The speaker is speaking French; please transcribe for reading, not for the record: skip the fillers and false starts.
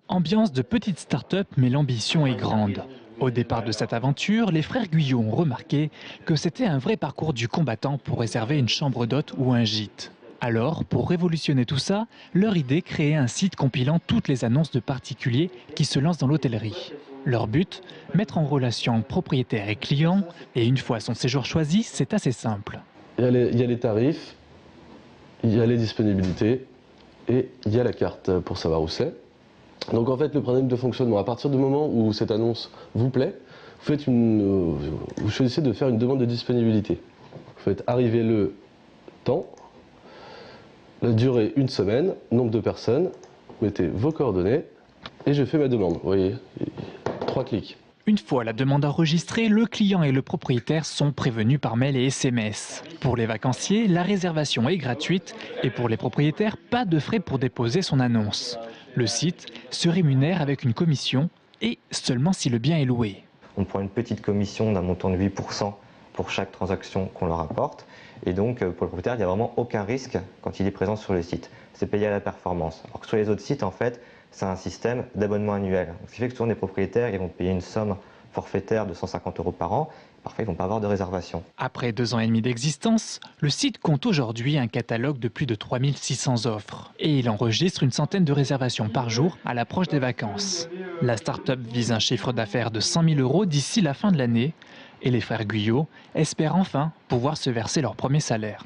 Ambiance de petite start-up, mais l'ambition est grande. Au départ de cette aventure, les frères Guyot ont remarqué que c'était un vrai parcours du combattant pour réserver une chambre d'hôte ou un gîte. Alors, pour révolutionner tout ça, leur idée créer un site compilant toutes les annonces de particuliers qui se lancent dans l'hôtellerie. Leur but, mettre en relation propriétaires et clients, et une fois son séjour choisi, c'est assez simple. Il y a les tarifs, il y a les disponibilités et il y a la carte pour savoir où c'est. Donc en fait, le principe de fonctionnement, à partir du moment où cette annonce vous plaît, vous choisissez de faire une demande de disponibilité. Vous faites arriver le temps, la durée 1 semaine, nombre de personnes, vous mettez vos coordonnées et je fais ma demande. Vous voyez, 3 clics. Une fois la demande enregistrée, le client et le propriétaire sont prévenus par mail et SMS. Pour les vacanciers, la réservation est gratuite et pour les propriétaires, pas de frais pour déposer son annonce. Le site se rémunère avec une commission et seulement si le bien est loué. On prend une petite commission d'un montant de 8% pour chaque transaction qu'on leur apporte. Et donc, pour le propriétaire, il n'y a vraiment aucun risque quand il est présent sur le site. C'est payé à la performance. Alors que sur les autres sites, en fait, c'est un système d'abonnement annuel. Donc, ce qui fait que souvent, les propriétaires ils vont payer une somme forfaitaire de 150 € par an. Parfois, ils ne vont pas avoir de réservation. Après 2 ans et demi d'existence, le site compte aujourd'hui un catalogue de plus de 3600 offres. Et il enregistre une centaine de réservations par jour à l'approche des vacances. La start-up vise un chiffre d'affaires de 100 000 € d'ici la fin de l'année. Et les frères Guyot espèrent enfin pouvoir se verser leur premier salaire.